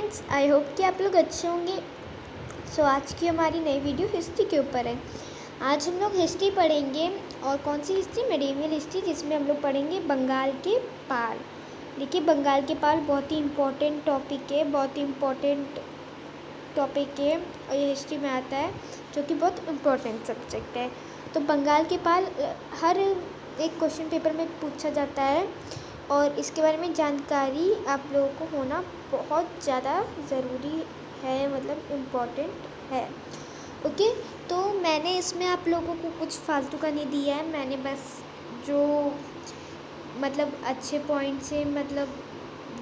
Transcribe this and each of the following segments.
Friends, I hope कि आप लोग अच्छे होंगे। आज की हमारी नई वीडियो हिस्ट्री के ऊपर है। आज हम लोग हिस्ट्री पढ़ेंगे। और कौन सी हिस्ट्री? मेडिवल हिस्ट्री, जिसमें हम लोग पढ़ेंगे बंगाल के पाल। देखिए, बंगाल के पाल बहुत ही इम्पोर्टेंट टॉपिक है, बहुत ही इम्पोर्टेंट टॉपिक है और ये हिस्ट्री में आता है, जो कि बहुत इम्पोर्टेंट सब्जेक्ट है। तो बंगाल के पाल हर एक क्वेश्चन पेपर में पूछा जाता है और इसके बारे में जानकारी आप लोगों को होना बहुत ज़्यादा ज़रूरी है, मतलब इम्पोर्टेंट है। ओके, तो मैंने इसमें आप लोगों को कुछ फालतू का नहीं दिया है। मैंने बस जो मतलब अच्छे पॉइंट से, मतलब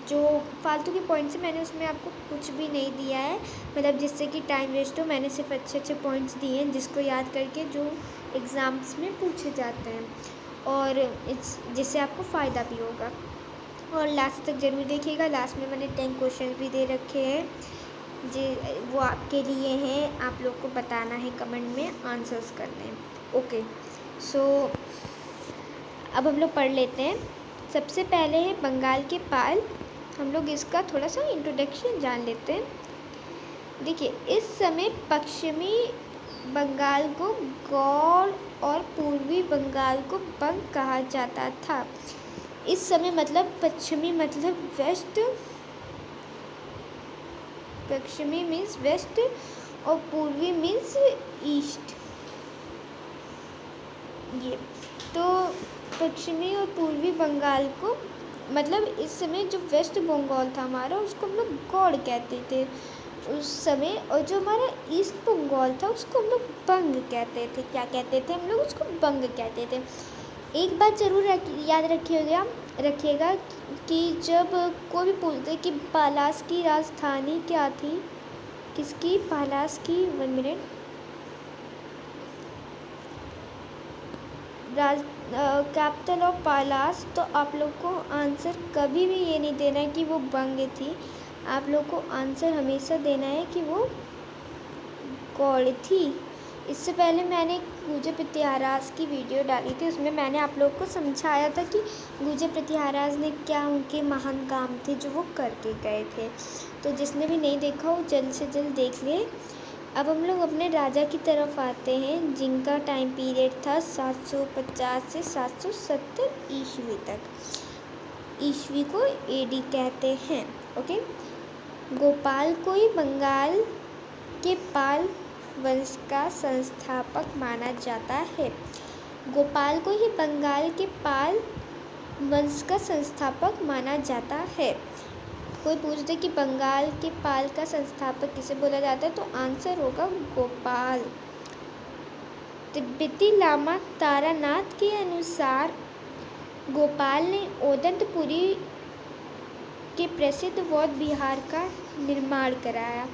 जो फालतू के पॉइंट से, मैंने उसमें आपको कुछ भी नहीं दिया है, मतलब जिससे कि टाइम वेस्ट हो। मैंने सिर्फ अच्छे अच्छे पॉइंट्स दिए हैं जिसको याद करके जो एग्ज़ाम्स में पूछे जाते हैं, और जिससे आपको फ़ायदा भी होगा। और लास्ट तक ज़रूर देखिएगा। लास्ट में मैंने 10 क्वेश्चन भी दे रखे हैं, वो आपके लिए हैं। आप लोग को बताना है, कमेंट में आंसर्स करने हैं। ओके, सो अब हम लोग पढ़ लेते हैं। सबसे पहले है बंगाल के पाल। हम लोग इसका थोड़ा सा इंट्रोडक्शन जान लेते हैं। देखिए, इस समय पश्चिमी बंगाल को गौड़ और पूर्वी बंगाल को बंग कहा जाता था। इस समय मतलब पश्चिमी मतलब वेस्ट, पश्चिमी मीन्स वेस्ट और पूर्वी मीन्स ईस्ट। ये तो पश्चिमी और पूर्वी बंगाल को, मतलब इस समय जो वेस्ट बंगाल था हमारा, उसको हम लोग गौड़ कहते थे उस समय, और जो हमारा ईस्ट बंगाल था उसको हम लोग बंग कहते थे। क्या कहते थे? हम लोग उसको बंग कहते थे। एक बात ज़रूर याद रखिएगा कि जब कोई भी पूछते कि पालास की राजधानी क्या थी, किसकी? पालास की, 1 मिनट, कैपिटल ऑफ पालास। तो आप लोग को आंसर कभी भी ये नहीं देना है कि वो बंग थी। आप लोग को आंसर हमेशा देना है कि वो गौड़ थी। इससे पहले मैंने गुर्जर प्रतिहाराज की वीडियो डाली थी, उसमें मैंने आप लोग को समझाया था कि गुर्जर प्रतिहाराज ने क्या उनके महान काम थे जो वो करके गए थे। तो जिसने भी नहीं देखा वो जल्द से जल्द देख ले। अब हम लोग अपने राजा की तरफ आते हैं, जिनका टाइम पीरियड था 750 से 770 ईस्वी तक। ईस्वी को एडी कहते हैं। ओके, गोपाल को ही बंगाल के पाल वंश का संस्थापक माना जाता है। गोपाल को ही बंगाल के पाल वंश का संस्थापक माना जाता है। कोई पूछते कि बंगाल के पाल का संस्थापक किसे बोला जाता है, तो आंसर होगा गोपाल। तिब्बती लामा तारानाथ के अनुसार गोपाल ने ओदंतपुरी के प्रसिद्ध बौद्ध विहार का निर्माण कराया।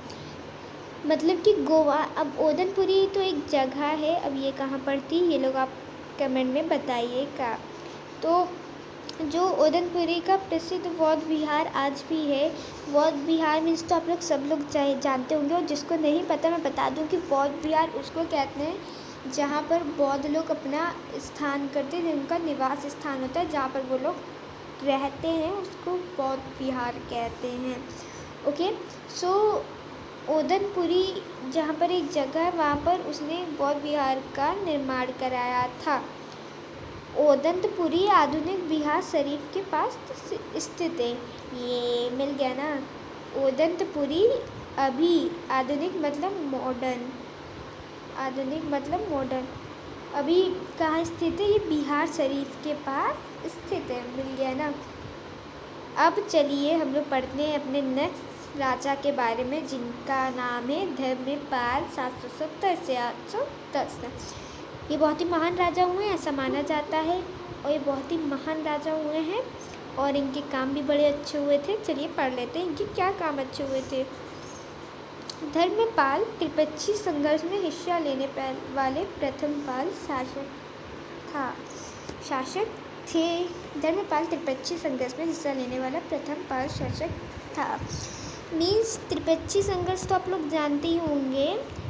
मतलब कि गोवा, अब ओदनपुरी तो एक जगह है, अब ये कहाँ पड़ती है ये लोग आप कमेंट में बताइएगा। तो जो ओदनपुरी का प्रसिद्ध बौद्ध विहार आज भी है, बौद्ध विहार मीन्स तो आप लोग सब लोग जानते होंगे, और जिसको नहीं पता मैं बता दूं कि बौद्ध विहार उसको कहते हैं जहाँ पर बौद्ध लोग अपना स्थान करते हैं, जिनका निवास स्थान होता है, जहाँ पर वो लोग रहते हैं, उसको बौद्ध विहार कहते हैं। ओके, सो ओदनपुरी जहाँ पर एक जगह है, वहाँ पर उसने बौद्ध विहार का निर्माण कराया था। ओदंतपुरी आधुनिक बिहार शरीफ के पास स्थित है। ये मिल गया ना। ओदंतपुरी अभी, आधुनिक मतलब मॉडर्न, आधुनिक मतलब मॉडर्न, अभी कहाँ स्थित है? ये बिहार शरीफ के पास स्थित है। मिल गया ना। अब चलिए हम लोग पढ़ते हैं अपने नेक्स्ट राजा के बारे में, जिनका नाम है धर्मपाल, 770 से 810। ये बहुत ही महान राजा हुए हैं, ऐसा माना जाता है, और ये बहुत ही महान राजा हुए हैं और इनके काम भी बड़े अच्छे हुए थे। चलिए पढ़ लेते हैं इनके क्या काम अच्छे हुए थे। धर्मपाल त्रिपक्षीय संघर्ष में हिस्सा लेने वाले प्रथम पाल शासक थे। धर्मपाल त्रिपक्षीय संघर्ष में हिस्सा लेने वाला प्रथम पाल शासक था। मीन्स त्रिपक्षीय संघर्ष तो आप लोग जानते ही होंगे,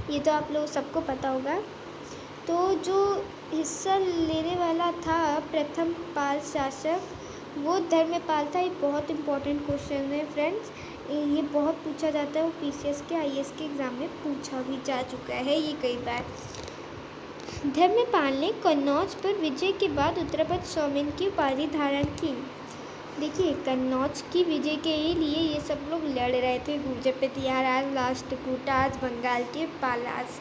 ये तो आप लोग सबको पता होगा। तो जो हिस्सा लेने वाला था प्रथम पाल शासक, वो धर्मपाल था। ये बहुत इंपॉर्टेंट क्वेश्चन है फ्रेंड्स, ये बहुत पूछा जाता है और पीसीएस के आईएएस के एग्ज़ाम में पूछा भी जा चुका है ये कई बार। धर्मपाल ने कन्नौज पर विजय के बाद उत्तरापद सौमेन की उपाधि धारण की। देखिए, कन्नौज की विजय के लिए ये सब लोग लड़ रहे थे। गुर्जर राष्ट्रकूटाज, बंगाल के पालास,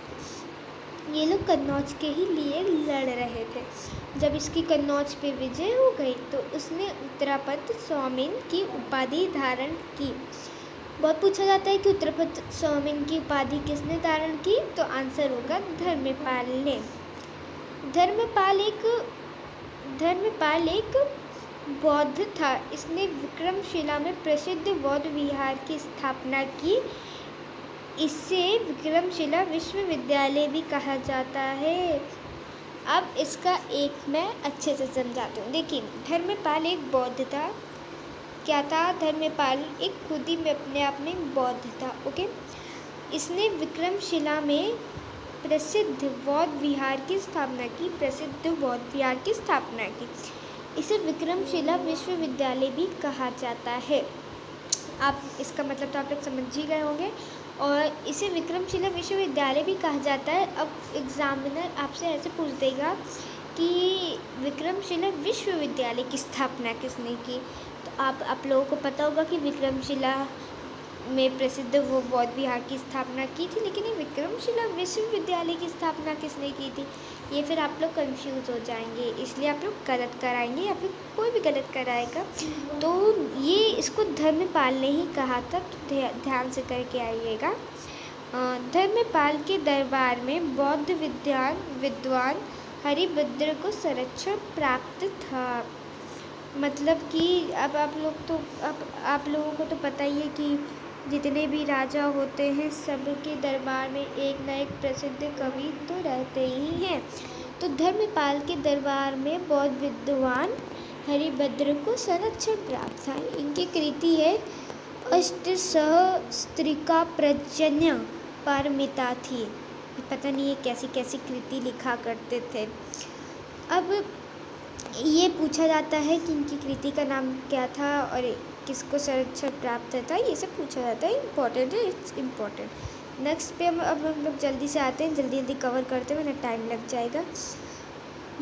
ये लोग कन्नौज के ही लिए लड़ रहे थे। जब इसकी कन्नौज पे विजय हो गई तो उसने उत्तरापद सौमेन की उपाधि धारण की। बहुत पूछा जाता है कि उत्तरापद सौमेन की उपाधि किसने धारण की, तो आंसर होगा धर्मपाल ने। धर्मपाल एक बौद्ध था। इसने विक्रमशिला में प्रसिद्ध बौद्ध विहार की स्थापना की। इसे विक्रमशिला विश्वविद्यालय भी कहा जाता है। अब इसका एक मैं अच्छे से समझाती हूँ। देखिए, धर्मपाल एक बौद्ध था। क्या था? धर्मपाल एक खुद ही में अपने आप में बौद्ध था। ओके, इसने विक्रमशिला में प्रसिद्ध बौद्ध विहार की स्थापना की। इसे विक्रमशिला विश्वविद्यालय भी कहा जाता है। आप इसका मतलब तो आप लोग समझ ही गए होंगे। और इसे विक्रमशिला विश्वविद्यालय भी कहा जाता है। अब एग्जामिनर आपसे ऐसे पूछ देगा कि विक्रमशिला विश्वविद्यालय की स्थापना किसने की, तो आप लोगों को पता होगा कि विक्रमशिला में प्रसिद्ध वो बौद्ध विहार की स्थापना की थी, लेकिन ये विक्रमशिला विश्वविद्यालय की स्थापना किसने की थी, ये फिर आप लोग कंफ्यूज हो जाएंगे। इसलिए आप लोग गलत कराएंगे या फिर कोई भी गलत कराएगा तो ये इसको धर्मपाल ने ही कहा था, तो ध्यान से करके आइएगा। धर्मपाल के दरबार में बौद्ध विद्वान हरिभद्र को संरक्षण प्राप्त था। मतलब कि अब आप लोगों को तो पता ही है कि जितने भी राजा होते हैं सबके दरबार में एक न एक प्रसिद्ध कवि तो रहते ही हैं। तो धर्मपाल के दरबार में बौद्ध विद्वान हरिभद्र को संरक्षण प्राप्त था। इनकी कृति है अष्टसहस्त्रिका प्रजन्य पारमिता थी। पता नहीं है कैसी कैसी कृति लिखा करते थे। अब ये पूछा जाता है कि इनकी कृति का नाम क्या था और किसको संरक्षण प्राप्त था, ये सब पूछा जाता है। इम्पॉर्टेंट है, इट्स इम्पॉर्टेंट। नेक्स्ट पे अब हम लोग जल्दी से आते हैं, जल्दी कवर करते हुए ना टाइम लग जाएगा।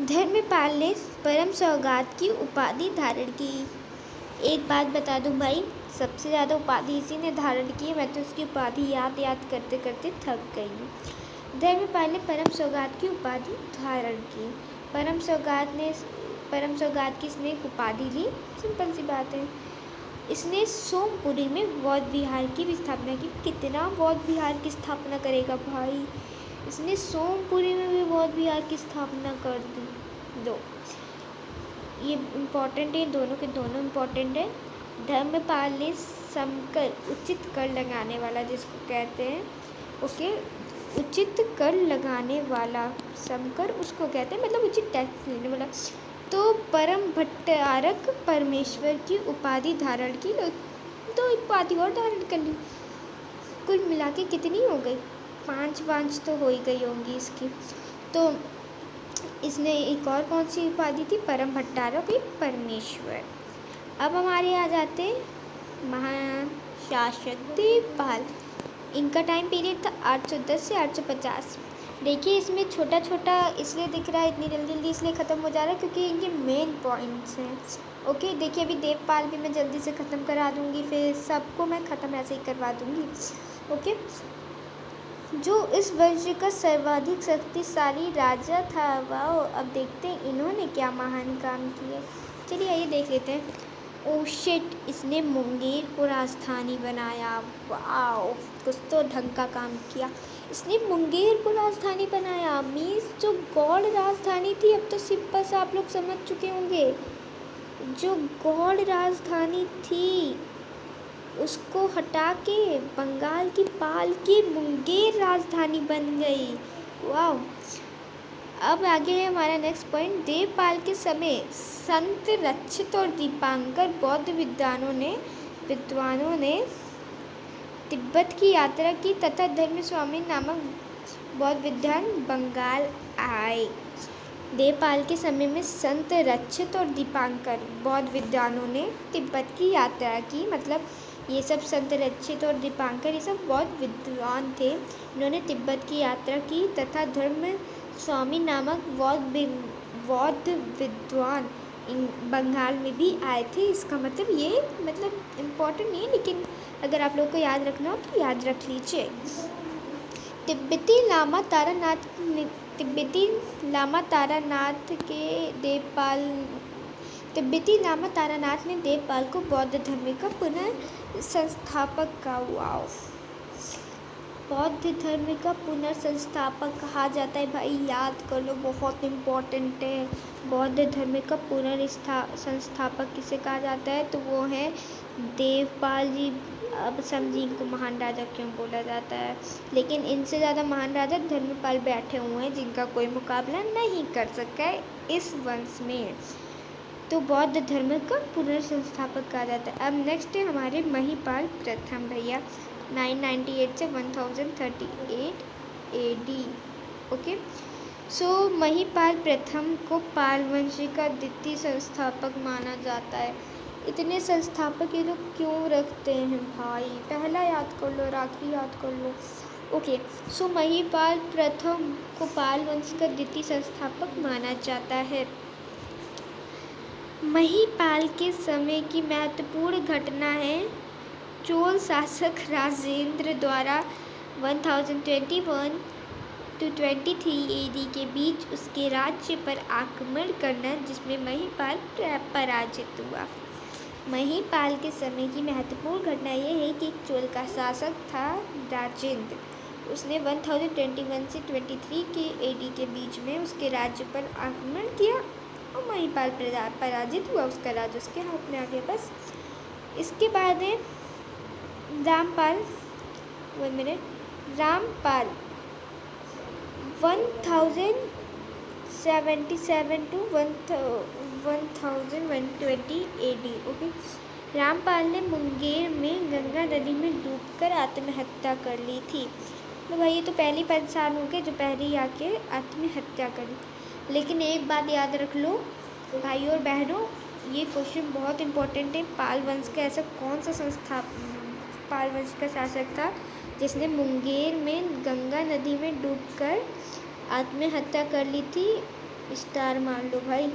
धर्मपाल ने परम सौगात की उपाधि धारण की। एक बात बता दूं भाई, सबसे ज़्यादा उपाधि इसी ने धारण की है। मैं तो उसकी उपाधि याद करते करते थक गई हूँ। धर्मपाल ने परम सौगात की उपाधि धारण की। परम सौगात की इसने एक उपाधि ली, सिंपल सी बात है। इसने सोमपुरी में बौद्ध विहार की भी स्थापना की। कितना बौद्ध विहार की स्थापना करेगा भाई, इसने सोमपुरी में भी बौद्ध विहार की स्थापना कर दो। ये इम्पोर्टेंट है, दोनों के दोनों इम्पोर्टेंट है। धर्मपाल ने समकर उचित कर लगाने वाला जिसको कहते हैं, ओके, उचित कर लगाने वाला समकर उसको कहते हैं, मतलब उचित टैक्स लेने वाला। तो परम भट्टारक परमेश्वर की उपाधि धारण की। तो उपाधि और धारण कर ली। कुल मिला के कितनी हो गई? 5 तो हो ही गई होंगी इसकी। तो इसने एक और कौन सी उपाधि थी? परम भट्टारक परमेश्वर। अब हमारे आ जाते महान शासक देवपाल। इनका टाइम पीरियड था 810 से 850। देखिए, इसमें छोटा छोटा इसलिए दिख रहा है, इतनी जल्दी इसलिए ख़त्म हो जा रहा है क्योंकि इनके मेन पॉइंट्स हैं। ओके, देखिए अभी देवपाल भी मैं जल्दी से ख़त्म करा दूँगी, फिर सबको मैं ख़त्म ऐसे ही करवा दूँगी। ओके, जो इस वंश का सर्वाधिक शक्तिशाली राजा था। वाह, अब देखते हैं इन्होंने क्या महान काम किया। चलिए आइए देख लेते हैं। ओ शिट, इसने मुंगेर को राजधानी बनाया। वाह, कुछ तो ढंग का काम किया। इसने मुंगेर को राजधानी बनाया। मीन्स जो गौड़ राजधानी थी, अब तो सिंपल सा आप लोग समझ चुके होंगे, जो गौड़ राजधानी थी उसको हटा के बंगाल की पाल की मुंगेर राजधानी बन गई। वाह। अब आगे है हमारा नेक्स्ट पॉइंट। देवपाल के समय संत रक्षित और दीपांकर बौद्ध विद्वानों ने तिब्बत की यात्रा की तथा धर्मस्वामी नामक बौद्ध विद्वान बंगाल आए। देवपाल के समय में संत रक्षित और दीपांकर बौद्ध विद्वानों ने तिब्बत की यात्रा की, मतलब ये सब संत रक्षित और दीपांकर ये सब बहुत विद्वान थे। इन्होंने तिब्बत की यात्रा की तथा धर्म स्वामी नामक बौद्ध विद्वान बंगाल में भी आए थे। इसका मतलब ये मतलब इम्पोर्टेंट नहीं है, लेकिन अगर आप लोग को याद रखना हो तो याद रख लीजिए। तिब्बती लामा तारानाथ ने देवपाल को बौद्ध धर्म का पुनर्संस्थापक कहा। बौद्ध धर्म का पुनर्संस्थापक कहा जाता है भाई, याद कर लो, बहुत इम्पोर्टेंट है। बौद्ध धर्म का पुनर्संस्थापक किसे कहा जाता है, तो वो है देवपाल जी। अब समझिए इनको महान राजा क्यों बोला जाता है, लेकिन इनसे ज़्यादा महान राजा धर्मपाल बैठे हुए हैं जिनका कोई मुकाबला नहीं कर सका है इस वंश में। तो बौद्ध धर्म का पुनर्संस्थापक कहा जाता है। अब नेक्स्ट है हमारे महिपाल प्रथम भैया, 998 से 1038 AD। ओके, सो महिपाल प्रथम को पाल वंश का द्वितीय संस्थापक माना जाता है। इतने संस्थापक ये लोग क्यों रखते हैं भाई, पहला याद कर लो और आखिरी याद कर लो। ओके, सो महिपाल प्रथम को पाल वंश का द्वितीय संस्थापक माना जाता है। महिपाल के समय की महत्वपूर्ण घटना है चोल शासक राजेंद्र द्वारा 1021 to 23 AD के बीच उसके राज्य पर आक्रमण करना, जिसमें महिपाल पराजित हुआ। महिपाल के समय की महत्वपूर्ण घटना यह है कि एक चोल का शासक था राजेंद्र, उसने 1021 से 23 के AD के बीच में उसके राज्य पर आक्रमण किया और महिपाल पराजित हुआ, उसका राज्य उसके हाथ में आ गया। बस इसके बाद है Rampal 1077 to 1120 AD। Okay, Rampal ने मुंगेर में गंगा नदी में डूबकर आत्महत्या कर ली थी। तो भाई ये तो पहली इंसान हो गए जो पहले आके आत्महत्या करी। लेकिन एक बात याद रख लो भाई और बहनों, ये क्वेश्चन बहुत इम्पोर्टेंट है। पाल वंश का ऐसा कौन सा पाल वंश का शासक था जिसने मुंगेर में गंगा नदी में डूबकर आत्महत्या कर ली थी? स्टार मान लो भाई,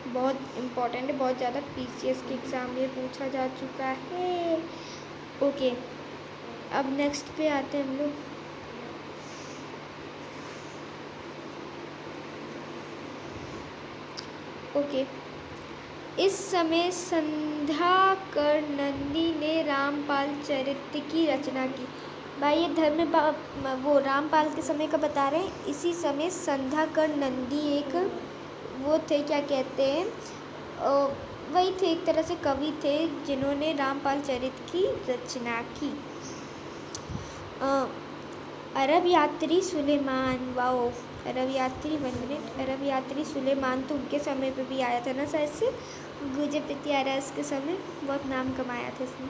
बहुत इम्पोर्टेंट है, बहुत ज़्यादा PCS के एग्ज़ाम में पूछा जा चुका है। ओके, अब नेक्स्ट पे आते हैं हम लोग। ओके, इस समय संध्याकर नंदी ने रामपाल चरित्र की रचना की। भाई ये वो रामपाल के समय का बता रहे हैं। इसी समय संध्याकर नंदी एक वो थे, क्या कहते हैं, वही थे, एक तरह से कवि थे जिन्होंने रामपाल चरित्र की रचना की। अरब यात्री सुलेमान, वाओ, अरब यात्री 1 मिनट, अरब यात्री सुलेमान तो उनके समय पे भी आया था ना शायद से, गुजपतियारस के समय बहुत नाम कमाया था इसने।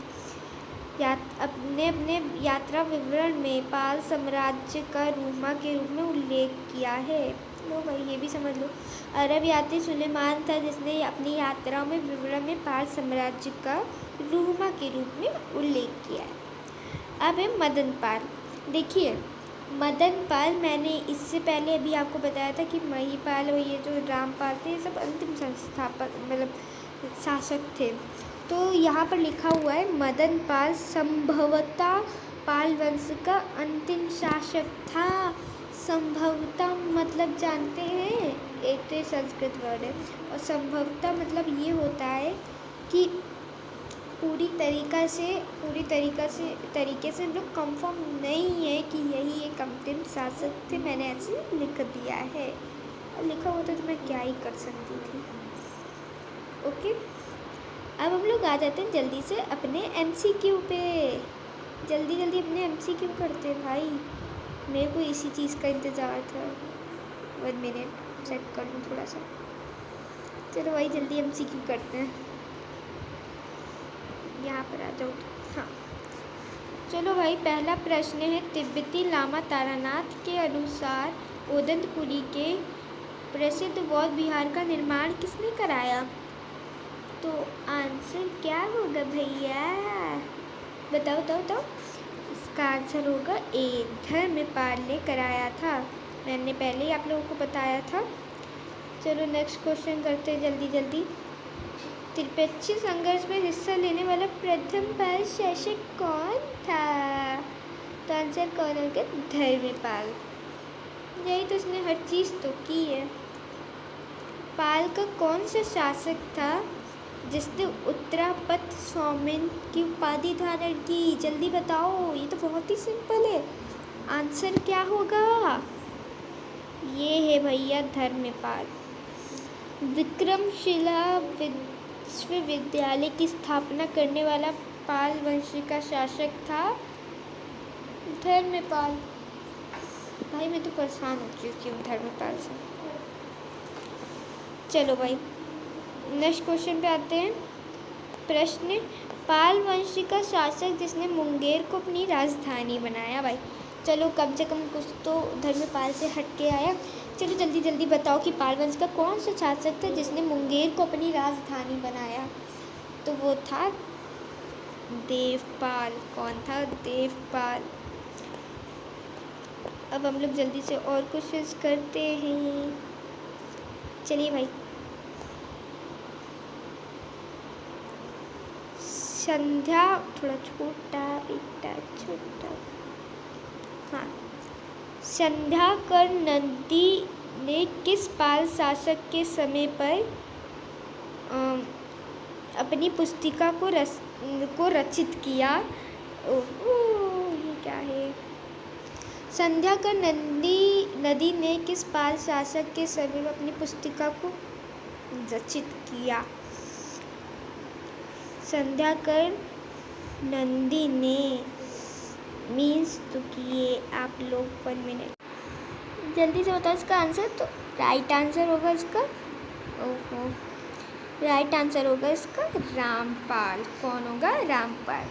अपने यात्रा विवरण में पाल साम्राज्य का रूमा के रूप में उल्लेख किया है। लो भाई ये भी समझ लो, अरब यात्री सुलेमान था जिसने अपनी यात्रा में विवरण में पाल साम्राज्य का रूमा के रूप में उल्लेख किया है। अब है मदन पाल। देखिए मदन पाल, मैंने इससे पहले अभी आपको बताया था कि महिपाल और ये जो रामपाल थे ये सब अंतिम संस्थापक मतलब शासक थे। तो यहाँ पर लिखा हुआ है मदन पाल संभवतः पाल वंश का अंतिम शासक था। संभवतः मतलब जानते हैं, एक तो संस्कृत वर्ड है, और संभवतः मतलब ये होता है कि पूरी तरीके से हम लोग कंफर्म नहीं है कि यही एक अंतिम शासक थे। मैंने ऐसे लिख दिया है, और लिखा होता तो मैं क्या ही कर सकती थी। ओके, अब हम लोग आ जाते हैं जल्दी से अपने MCQ पे। जल्दी अपने MCQ करते हैं भाई, मेरे को इसी चीज़ का इंतज़ार था। 1 मिनट चेक कर लूँ थोड़ा सा। चलो भाई जल्दी MCQ करते हैं, यहाँ पर आ जाओ। हाँ चलो भाई, पहला प्रश्न है, तिब्बती लामा तारानाथ के अनुसार ओदंतपुरी के प्रसिद्ध बौद्ध विहार का निर्माण किसने कराया? तो आंसर क्या होगा भैया? बताओ बताओ बताओ। इसका आंसर होगा ए, धर्मपाल ने कराया था। मैंने पहले ही आप लोगों को बताया था। चलो नेक्स्ट क्वेश्चन करते हैं जल्दी जल्दी। त्रिपेक्षी संघर्ष में हिस्सा लेने वाला प्रथम पाल शासक कौन था? तो आंसर कौन होगा? धर्मपाल। यही तो उसने हर चीज़ तो की है। पाल का कौन सा शासक था जिसने उत्तरापथ सौमेन की उपाधि धारण की? जल्दी बताओ, ये तो बहुत ही सिंपल है। आंसर क्या होगा? ये है भैया धर्मपाल। विक्रमशिला विश्वविद्यालय की स्थापना करने वाला पाल वंश का शासक था धर्मपाल। भाई मैं तो परेशान हो चुकी हूँ धर्मपाल से। चलो भाई नेक्स्ट क्वेश्चन पे आते हैं। प्रश्न, पाल वंश का शासक जिसने मुंगेर को अपनी राजधानी बनाया। भाई चलो कम से कम कुछ तो धर्मपाल से हट के आया। चलो जल्दी जल्दी बताओ कि पाल वंश का कौन सा शासक था जिसने मुंगेर को अपनी राजधानी बनाया? तो वो था देवपाल। कौन था? देवपाल। अब हम लोग जल्दी से और क्वेश्चंस करते हैं। चलिए भाई, संध्या थोड़ा छोटा बेटा छोटा। हाँ, संध्याकर नंदी ने किस पाल शासक के समय पर अपनी पुस्तिका को रचित किया? ये क्या है? संध्याकर नंदी ने किस पाल शासक के समय में अपनी पुस्तिका को रचित किया? संध्याकर नंदी ने मीन्स तो किए आप लोग 1 मिनट जल्दी से बताओ इसका आंसर। तो राइट आंसर होगा इसका, ओहो राइट आंसर होगा इसका रामपाल। कौन होगा? रामपाल।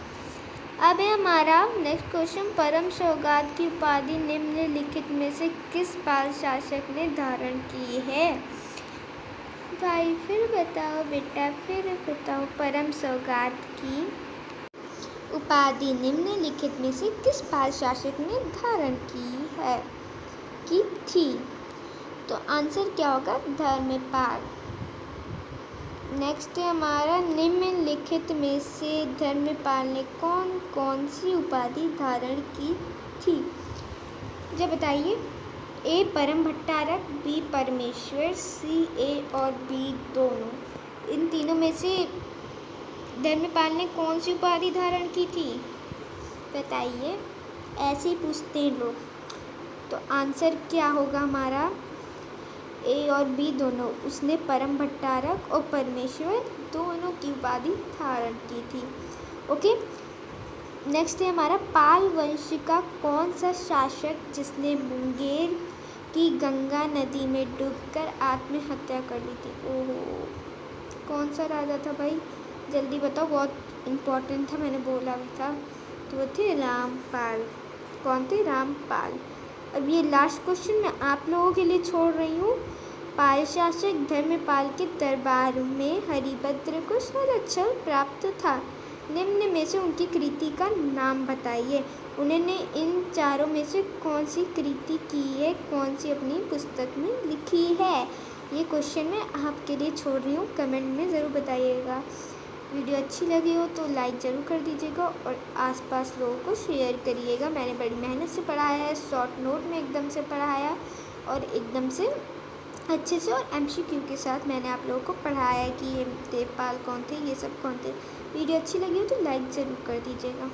अब है हमारा नेक्स्ट क्वेश्चन। परम सौगात की उपाधि निम्नलिखित में से किस पाल शासक ने धारण की है? भाई फिर बताओ बेटा, फिर बताओ। परम सौगात की उपाधि निम्नलिखित में से किस पाल शासक ने धारण की थी? तो आंसर क्या होगा? धर्मपाल। नेक्स्ट है हमारा, निम्नलिखित में से धर्मपाल ने कौन कौन सी उपाधि धारण की थी? जब बताइए। ए परम भट्टारक, बी परमेश्वर, सी ए और बी दोनों। इन तीनों में से धर्मपाल ने कौन सी उपाधि धारण की थी? बताइए, ऐसे ही पूछते हैं लोग। तो आंसर क्या होगा हमारा? ए और बी दोनों। उसने परम भट्टारक और परमेश्वर दोनों की उपाधि धारण की थी। ओके, नेक्स्ट है हमारा, पाल वंश का कौन सा शासक जिसने मुंगेर की गंगा नदी में डूबकर आत्महत्या कर ली थी? ओहो, कौन सा राजा था भाई? जल्दी बताओ, बहुत इम्पोर्टेंट था, मैंने बोला भी था। तो वो थे रामपाल। कौन थे? रामपाल। अब ये लास्ट क्वेश्चन मैं आप लोगों के लिए छोड़ रही हूँ। पाल शासक धर्मपाल के दरबार में हरिभद्र को संरक्षण प्राप्त था। निम्न में से उनकी कृति का नाम बताइए। उन्होंने इन चारों में से कौन सी कृति की है, कौन सी अपनी पुस्तक में लिखी है? ये क्वेश्चन मैं आपके लिए छोड़ रही हूँ, कमेंट में ज़रूर बताइएगा। वीडियो अच्छी लगी हो तो लाइक ज़रूर कर दीजिएगा और आसपास लोगों को शेयर करिएगा। मैंने बड़ी मेहनत से पढ़ाया है, शॉर्ट नोट में एकदम से पढ़ाया और एकदम से अच्छे से और MCQ के साथ मैंने आप लोगों को पढ़ाया है कि ये देवपाल कौन थे, ये सब कौन थे। वीडियो अच्छी लगी हो तो लाइक ज़रूर कर दीजिएगा।